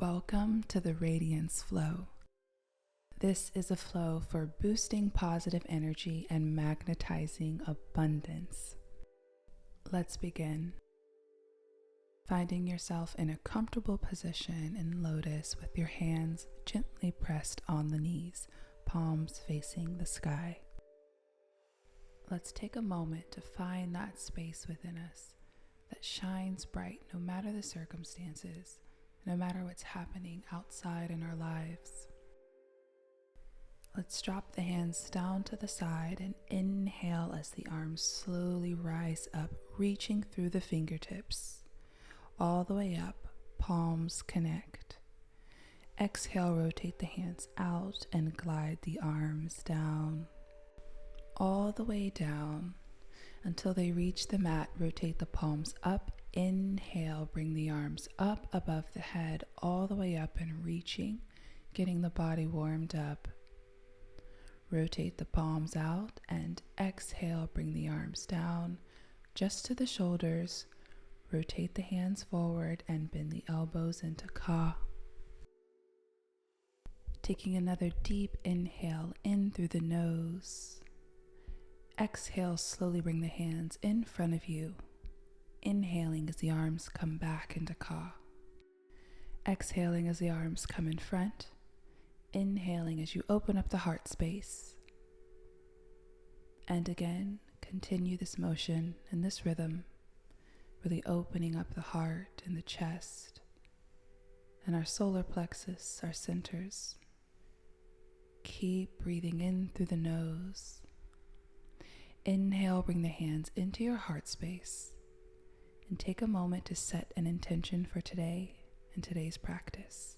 Welcome to the Radiance Flow. This is a flow for boosting positive energy and magnetizing abundance. Let's begin. Finding yourself in a comfortable position in lotus with your hands gently pressed on the knees, palms facing the sky. Let's take a moment to find that space within us that shines bright no matter the circumstances, no matter what's happening outside in our lives. Let's drop the hands down to the side and inhale as the arms slowly rise up, reaching through the fingertips. All the way up, palms connect. Exhale, rotate the hands out and glide the arms down. All the way down until they reach the mat, rotate the palms up. Inhale, bring the arms up above the head, all the way up and reaching, getting the body warmed up. Rotate the palms out and exhale, bring the arms down just to the shoulders. Rotate the hands forward and bend the elbows into Ka. Taking another deep inhale in through the nose. Exhale, slowly bring the hands in front of you. Inhaling as the arms come back into Ka. Exhaling as the arms come in front. Inhaling as you open up the heart space. And again, continue this motion and this rhythm, really opening up the heart and the chest and our solar plexus, our centers. Keep breathing in through the nose. Inhale, bring the hands into your heart space and take a moment to set an intention for today and today's practice.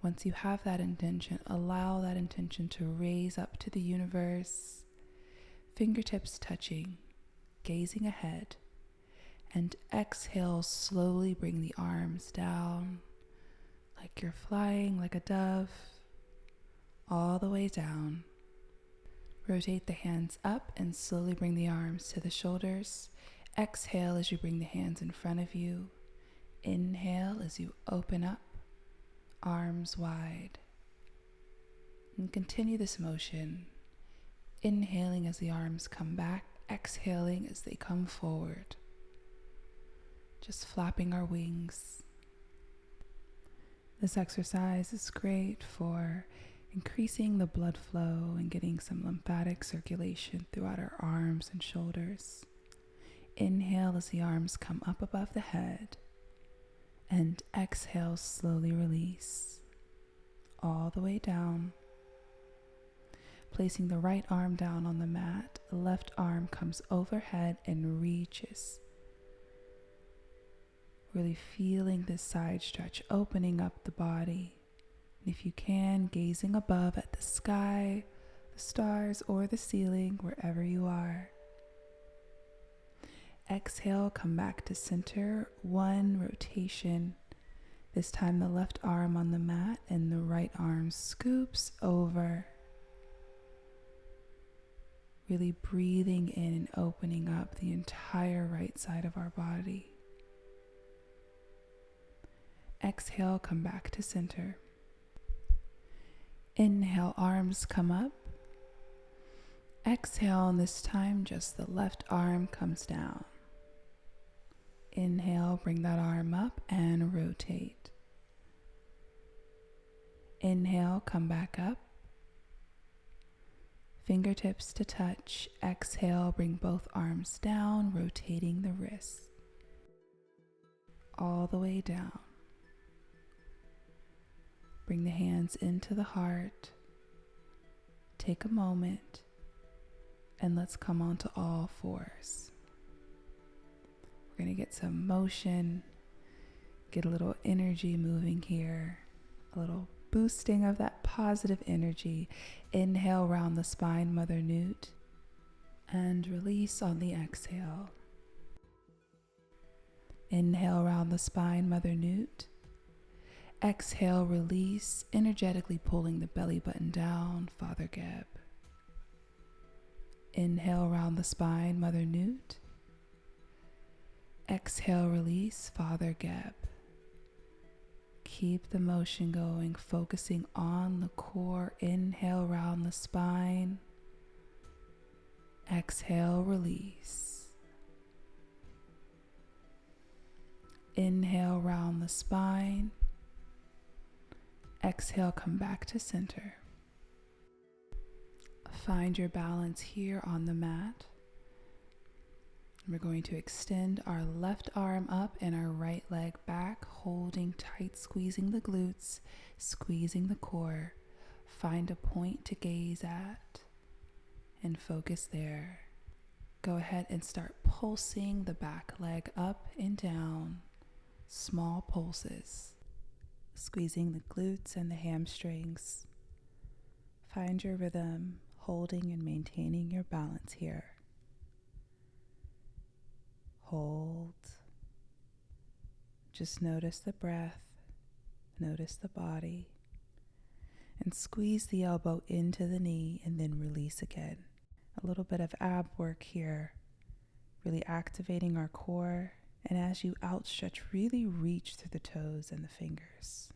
Once you have that intention, allow that intention to raise up to the universe, fingertips touching, gazing ahead, and exhale, slowly bring the arms down like you're flying like a dove, all the way down. Rotate the hands up and slowly bring the arms to the shoulders. Exhale as you bring the hands in front of you. Inhale as you open up, arms wide. And continue this motion, inhaling as the arms come back, exhaling as they come forward. Just flapping our wings. This exercise is great for increasing the blood flow and getting some lymphatic circulation throughout our arms and shoulders. Inhale as the arms come up above the head, and exhale, slowly release all the way down. Placing the right arm down on the mat, the left arm comes overhead and reaches. Really feeling this side stretch, opening up the body. And if you can, gazing above at the sky, the stars, or the ceiling, wherever you are. Exhale, come back to center, one rotation. This time the left arm on the mat and the right arm scoops over. Really breathing in and opening up the entire right side of our body. Exhale, come back to center. Inhale, arms come up. Exhale, and this time just the left arm comes down. Inhale, bring that arm up and rotate. Inhale, come back up. Fingertips to touch. Exhale, bring both arms down, rotating the wrists. All the way down. Bring the hands into the heart. Take a moment and let's come onto all fours. We're going to get some motion, get a little energy moving here, a little boosting of that positive energy. Inhale, round the spine, Mother Newt, and release on the exhale. Inhale, round the spine, Mother Newt. Exhale, release, energetically pulling the belly button down, Father Geb. Inhale, round the spine, Mother Newt. Exhale, release, Father Geb. Keep the motion going, focusing on the core. Inhale, round the spine. Exhale, release. Inhale, round the spine. Exhale, come back to center. Find your balance here on the mat. We're going to extend our left arm up and our right leg back, holding tight, squeezing the glutes, squeezing the core. Find a point to gaze at and focus there. Go ahead and start pulsing the back leg up and down, small pulses, squeezing the glutes and the hamstrings. Find your rhythm, holding and maintaining your balance here. Hold. Just notice the breath, notice the body, and squeeze the elbow into the knee and then release again. A little bit of ab work here, really activating our core, and as you outstretch, really reach through the toes and the fingers.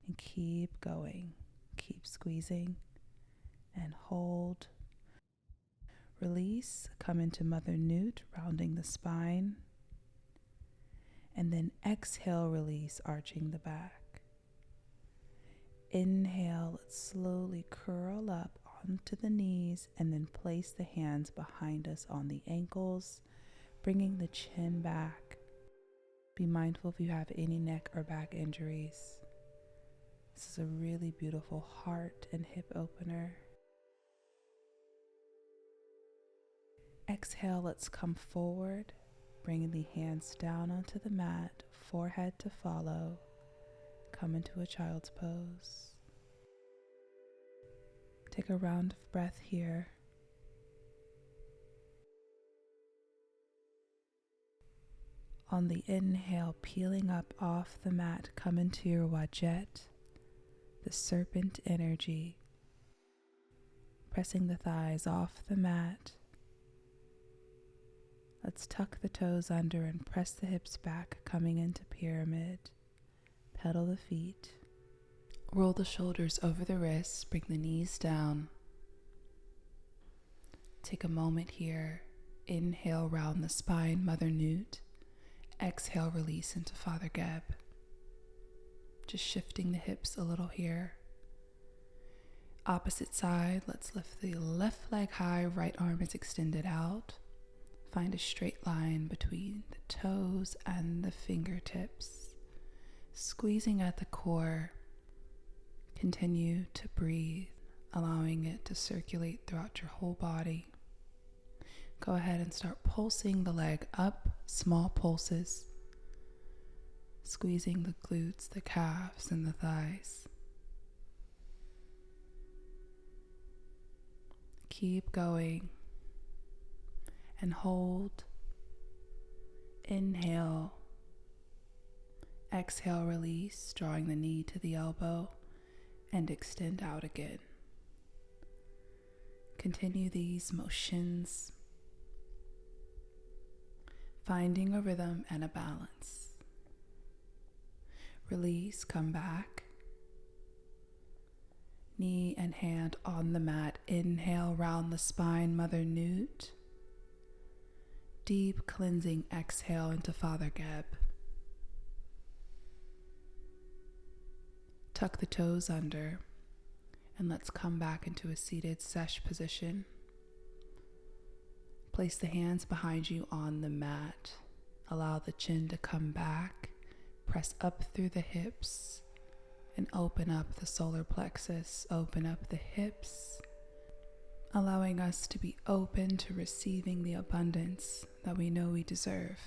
And keep going, keep squeezing, and hold. Release, come into Mother Newt, rounding the spine. And then exhale, release, arching the back. Inhale, let's slowly curl up onto the knees and then place the hands behind us on the ankles, bringing the chin back. Be mindful if you have any neck or back injuries. This is a really beautiful heart and hip opener. Exhale, let's come forward, bringing the hands down onto the mat, forehead to follow. Come into a child's pose. Take a round of breath here. On the inhale, peeling up off the mat, come into your wajet, the serpent energy. Pressing the thighs off the mat. Let's tuck the toes under and press the hips back, coming into pyramid. Pedal the feet. Roll the shoulders over the wrists, bring the knees down. Take a moment here. Inhale, round the spine, Mother Newt. Exhale, release into Father Geb. Just shifting the hips a little here. Opposite side, let's lift the left leg high, right arm is extended out. Find a straight line between the toes and the fingertips. Squeezing at the core. Continue to breathe, allowing it to circulate throughout your whole body. Go ahead and start pulsing the leg up, small pulses. Squeezing the glutes, the calves, and the thighs. Keep going. And hold. Inhale. Exhale, release, drawing the knee to the elbow, and extend out again. Continue these motions, finding a rhythm and a balance. Release, come back. Knee and hand on the mat. Inhale, round the spine, Mother Newt. Deep cleansing exhale into Father Geb. Tuck the toes under and let's come back into a seated sesh position. Place the hands behind you on the mat. Allow the chin to come back. Press up through the hips and open up the solar plexus. Open up the hips, allowing us to be open to receiving the abundance that we know we deserve.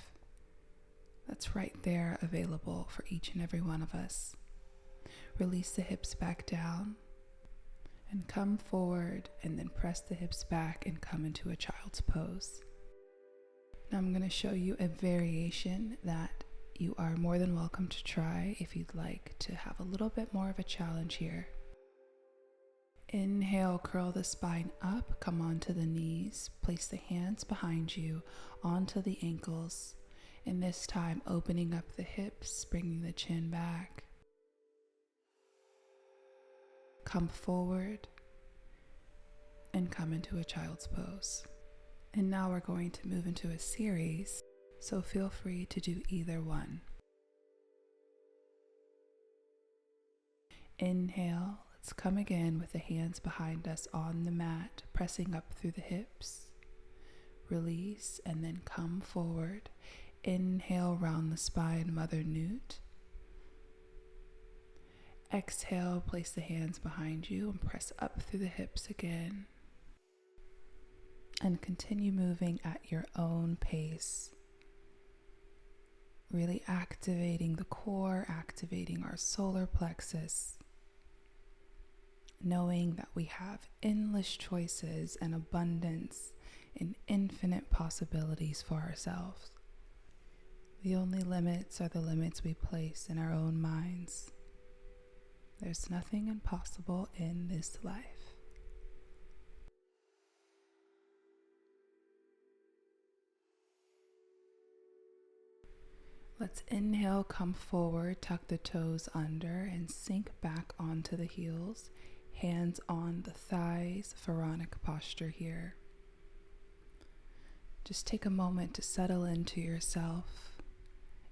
That's right there available for each and every one of us. Release the hips back down and come forward, and then press the hips back and come into a child's pose. Now I'm going to show you a variation that you are more than welcome to try if you'd like to have a little bit more of a challenge here. Inhale, curl the spine up, come onto the knees, place the hands behind you onto the ankles, And this time, opening up the hips, bringing the chin back. Come forward and come into a child's pose. And now we're going to move into a series, so feel free to do either one. Inhale, let's come again with the hands behind us on the mat, pressing up through the hips. Release and then come forward. Inhale, round the spine, Mother Newt. Exhale, place the hands behind you and press up through the hips again. And continue moving at your own pace. Really activating the core, activating our solar plexus. Knowing that we have endless choices and abundance and infinite possibilities for ourselves. The only limits are the limits we place in our own minds. There's nothing impossible in this life. Let's inhale, come forward, tuck the toes under, and sink back onto the heels. Hands on the thighs, pharaonic posture here. Just take a moment to settle into yourself,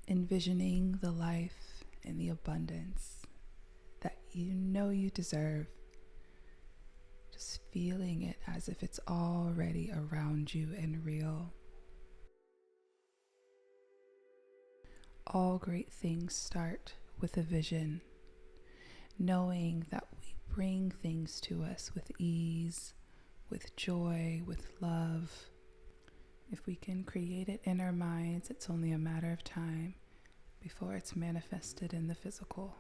envisioning the life and the abundance that you know you deserve. Just feeling it as if it's already around you and real. All great things start with a vision, knowing that we bring things to us with ease, with joy, with love. If we can create it in our minds, it's only a matter of time before it's manifested in the physical.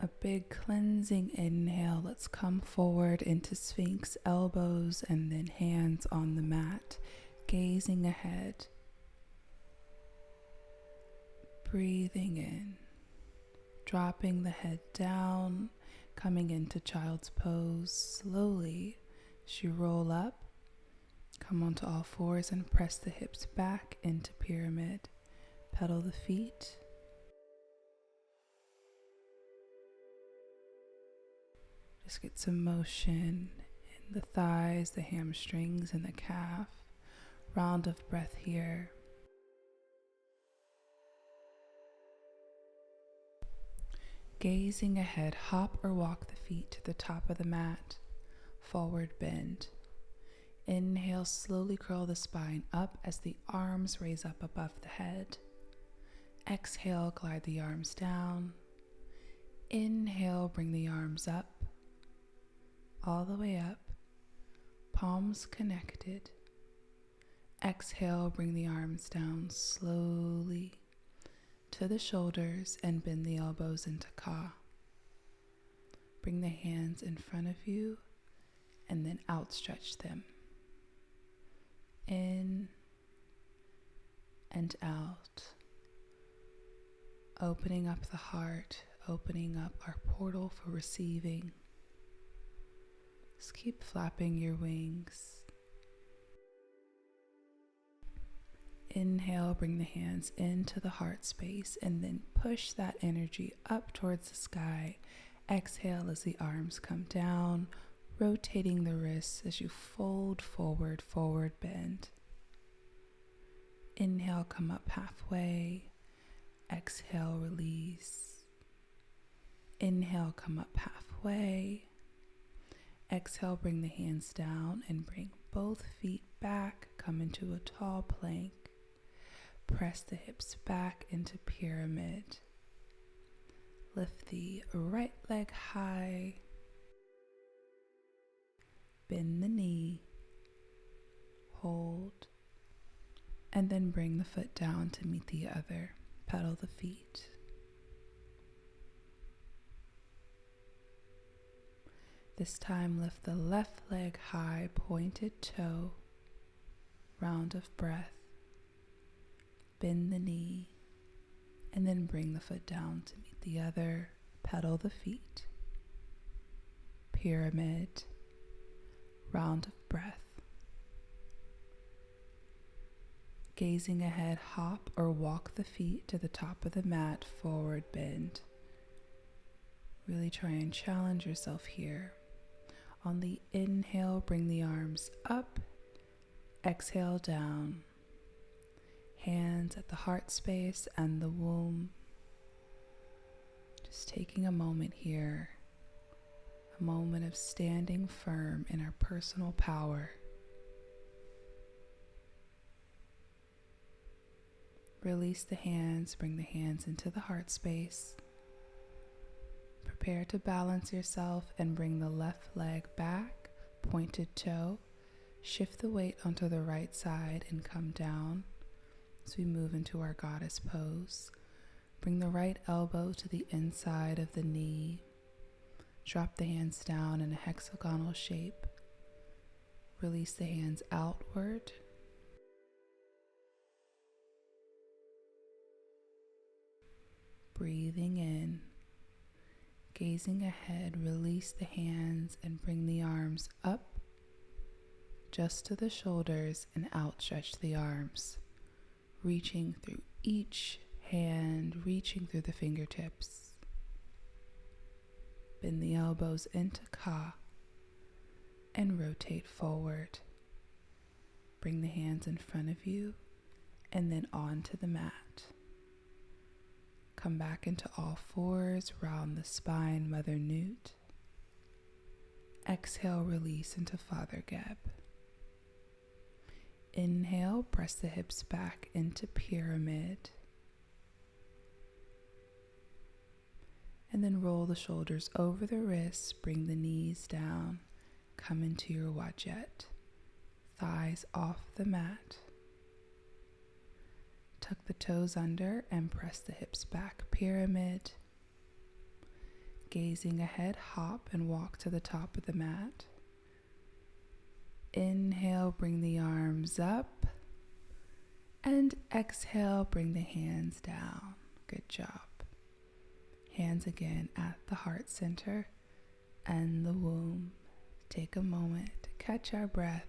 A big cleansing inhale. Let's come forward into Sphinx, elbows and then hands on the mat, gazing ahead. Breathing in, dropping the head down, coming into child's pose slowly as you roll up. Come onto all fours and press the hips back into pyramid. Pedal the feet. Just get some motion in the thighs, the hamstrings, and the calf. Round of breath here. Gazing ahead, hop or walk the feet to the top of the mat. Forward bend. Inhale, slowly curl the spine up as the arms raise up above the head. Exhale, glide the arms down. Inhale, bring the arms up. All the way up, palms connected. Exhale, bring the arms down slowly to the shoulders and bend the elbows into Ka. Bring the hands in front of you and then outstretch them. In and out. Opening up the heart, opening up our portal for receiving. Just keep flapping your wings. Inhale, bring the hands into the heart space and then push that energy up towards the sky. Exhale as the arms come down, rotating the wrists as you fold forward, forward bend. Inhale, come up halfway. Exhale, release. Inhale, come up halfway. Exhale, bring the hands down and bring both feet back. Come into a tall plank. Press the hips back into pyramid. Lift the right leg high. Bend the knee. Hold. And then bring the foot down to meet the other. Pedal the feet. This time lift the left leg high, pointed toe, round of breath. Bend the knee, and then bring the foot down to meet the other. Pedal the feet. Pyramid, round of breath. Gazing ahead, hop or walk the feet to the top of the mat, forward bend. Really try and challenge yourself here. On the inhale, bring the arms up. Exhale, down. Hands at the heart space and the womb. Just taking a moment here. A moment of standing firm in our personal power. Release the hands, bring the hands into the heart space. Prepare to balance yourself and bring the left leg back, pointed toe. Shift the weight onto the right side and come down as we move into our goddess pose. Bring the right elbow to the inside of the knee. Drop the hands down in a hexagonal shape. Release the hands outward. Breathing in, gazing ahead, release the hands and bring the arms up just to the shoulders and outstretch the arms, reaching through each hand, reaching through the fingertips. Bend the elbows into Ka and rotate forward. Bring the hands in front of you and then onto the mat. Come back into all fours, round the spine, Mother Newt. Exhale, release into Father Geb. Inhale, press the hips back into Pyramid. And then roll the shoulders over the wrists, bring the knees down, come into your Wajet. Thighs off the mat. Tuck the toes under and press the hips back, Pyramid. Gazing ahead, hop and walk to the top of the mat. Inhale, bring the arms up. And exhale, bring the hands down. Good job. Hands again at the heart center and the womb. Take a moment to catch our breath.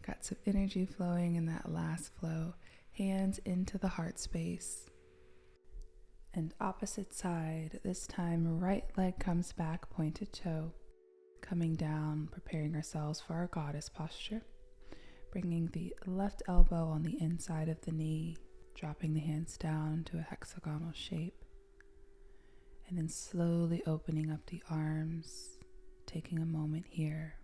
Got some energy flowing in that last flow. Hands into the heart space. And opposite side, this time right leg comes back, pointed toe. Coming down, preparing ourselves for our goddess posture. Bringing the left elbow on the inside of the knee, dropping the hands down to a hexagonal shape. And then slowly opening up the arms, taking a moment here.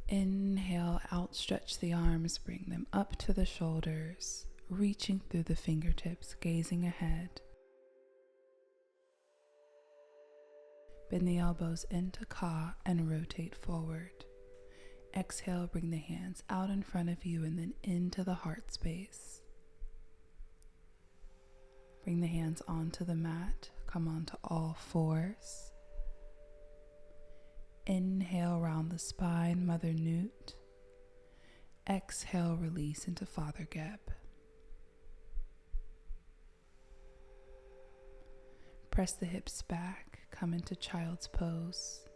Inhale, outstretch the arms, bring them up to the shoulders, reaching through the fingertips, gazing ahead. Bend the elbows into Ka and rotate forward. Exhale, bring the hands out in front of you and then into the heart space. Bring the hands onto the mat, come onto all fours. Inhale, round the spine, Mother Newt. Exhale, release into Father Geb. Press the hips back, come into Child's Pose.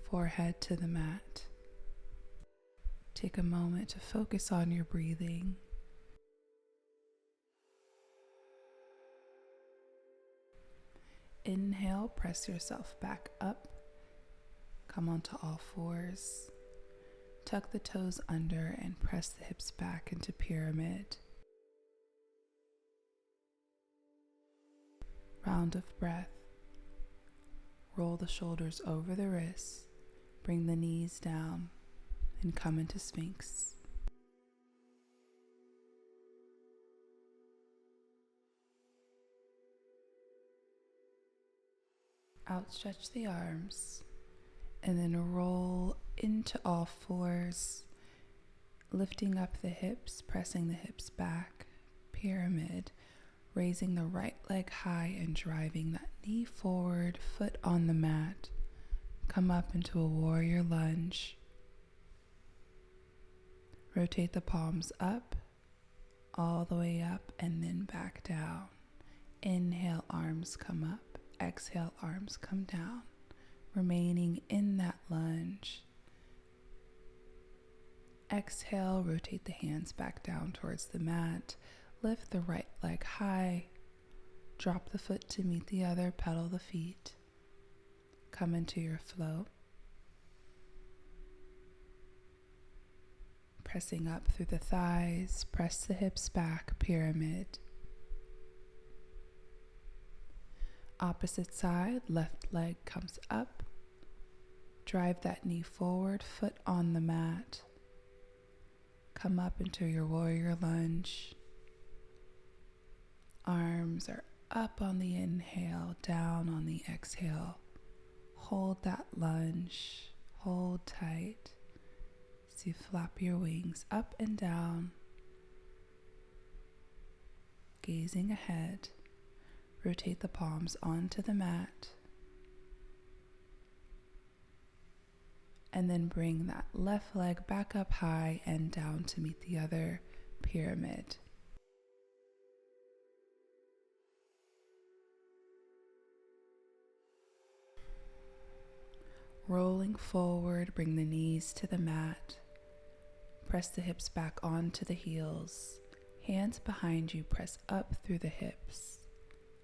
Forehead to the mat. Take a moment to focus on your breathing. Inhale, press yourself back up. Come onto all fours. Tuck the toes under and press the hips back into Pyramid. Round of breath. Roll the shoulders over the wrists. Bring the knees down and come into Sphinx. Outstretch the arms and then roll into all fours, lifting up the hips, pressing the hips back, pyramid, raising the right leg high and driving that knee forward, foot on the mat. Come up into a warrior lunge. Rotate the palms up, all the way up, and then back down. Inhale, arms come up. Exhale, arms come down. Remaining in that lunge. Exhale, rotate the hands back down towards the mat. Lift the right leg high. Drop the foot to meet the other, pedal the feet. Come into your flow. Pressing up through the thighs, press the hips back, pyramid. Opposite side, left leg comes up. Drive that knee forward, foot on the mat. Come up into your warrior lunge. Arms are up on the inhale, down on the exhale. Hold that lunge, hold tight. As you flap your wings up and down, gazing ahead. Rotate the palms onto the mat. And then bring that left leg back up high and down to meet the other, pyramid. Rolling forward, bring the knees to the mat. Press the hips back onto the heels. Hands behind you, press up through the hips,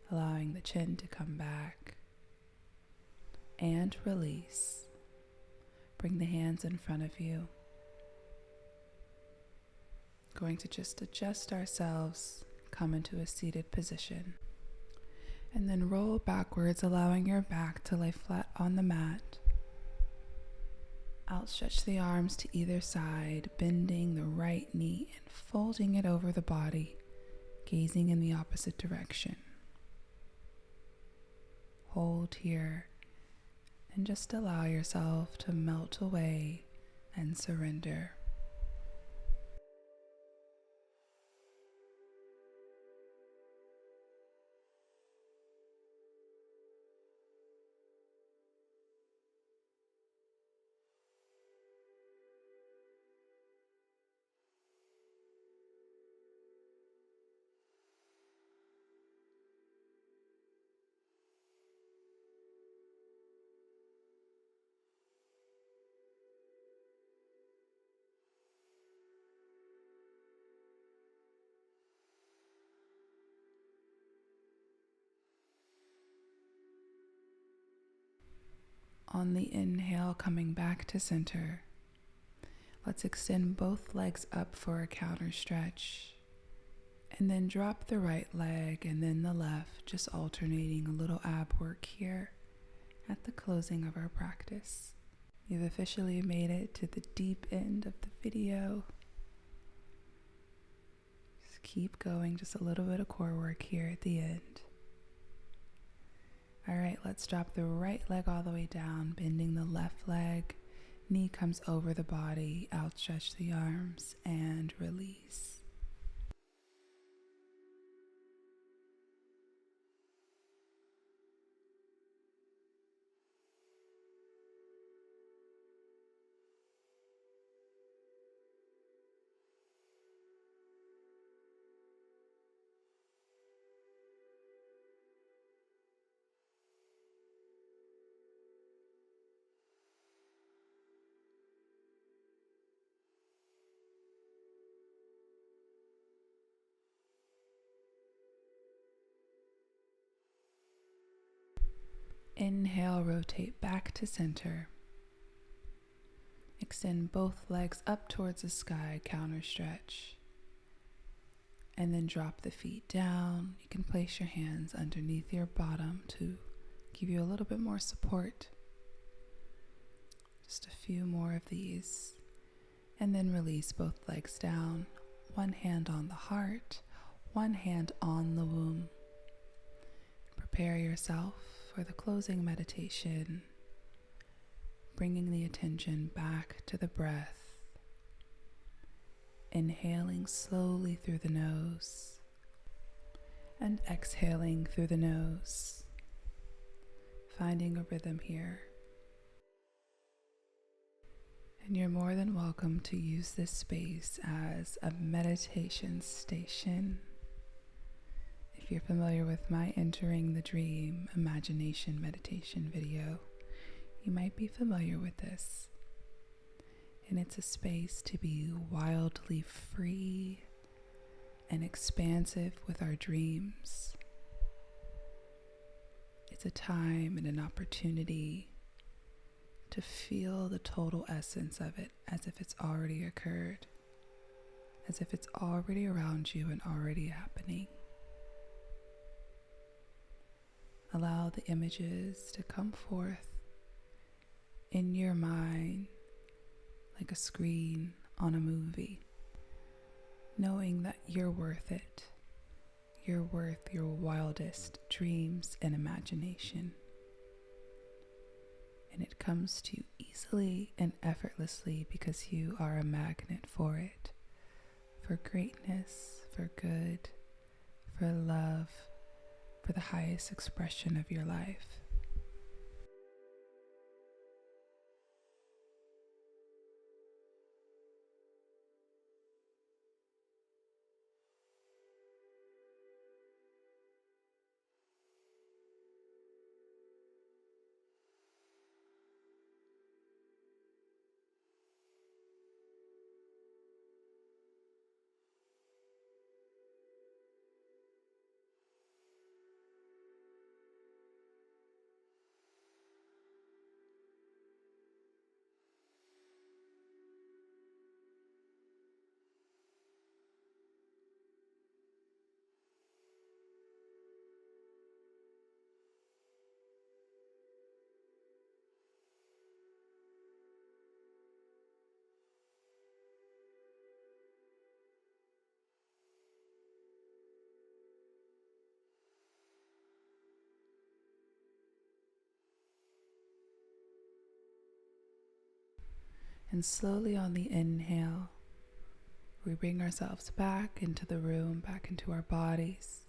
allowing the chin to come back. And release. Bring the hands in front of you. Going to just adjust ourselves, come into a seated position. And then roll backwards, allowing your back to lay flat on the mat. Outstretch the arms to either side, bending the right knee and folding it over the body, gazing in the opposite direction. Hold here and just allow yourself to melt away and surrender. On the inhale, coming back to center, let's extend both legs up for a counter stretch, and then drop the right leg and then the left, just alternating a little ab work here at the closing of our practice. You've officially made it to the deep end of the video. Just keep going, just a little bit of core work here at the end. All right, let's drop the right leg all the way down, bending the left leg. Knee comes over the body, outstretch the arms, and release. Inhale, rotate back to center. Extend both legs up towards the sky, counter stretch. And then drop the feet down. You can place your hands underneath your bottom to give you a little bit more support. Just a few more of these. And then release both legs down. One hand on the heart, one hand on the womb. Prepare yourself for the closing meditation, bringing the attention back to the breath, inhaling slowly through the nose and exhaling through the nose, finding a rhythm here. And you're more than welcome to use this space as a meditation station. If you're familiar with my Entering the Dream imagination meditation video, you might be familiar with this. And it's a space to be wildly free and expansive with our dreams. It's a time and an opportunity to feel the total essence of it as if it's already occurred, as if it's already around you and already happening. Allow the images to come forth in your mind like a screen on a movie, knowing that you're worth it. You're worth your wildest dreams and imagination. And it comes to you easily and effortlessly because you are a magnet for it, for greatness, for good, for love, for the highest expression of your life. And slowly on the inhale, we bring ourselves back into the room, back into our bodies.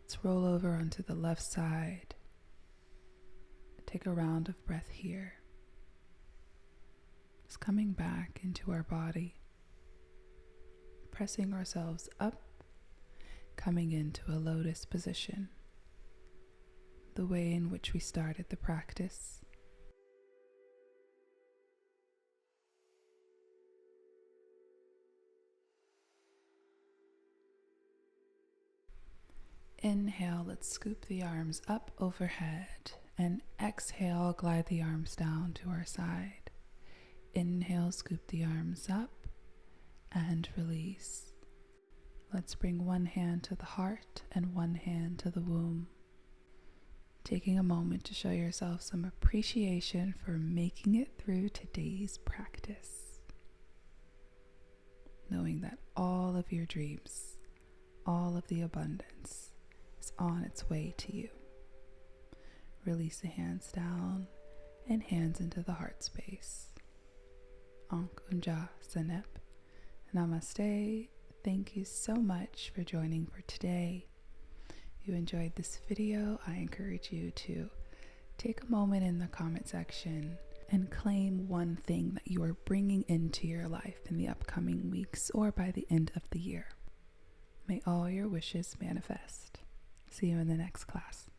Let's roll over onto the left side. Take a round of breath here. Just coming back into our body. Pressing ourselves up, coming into a lotus position. The way in which we started the practice. Inhale, let's scoop the arms up overhead, and exhale, glide the arms down to our side. Inhale, scoop the arms up, and release. Let's bring one hand to the heart and one hand to the womb. Taking a moment to show yourself some appreciation for making it through today's practice. Knowing that all of your dreams, all of the abundance, is on its way to you. Release the hands down and hands into the heart space. Ankh Unja Sanep. Namaste. Thank you so much for joining for today. If you enjoyed this video, I encourage you to take a moment in the comment section and claim one thing that you are bringing into your life in the upcoming weeks or by the end of the year. May all your wishes manifest. See you in the next class.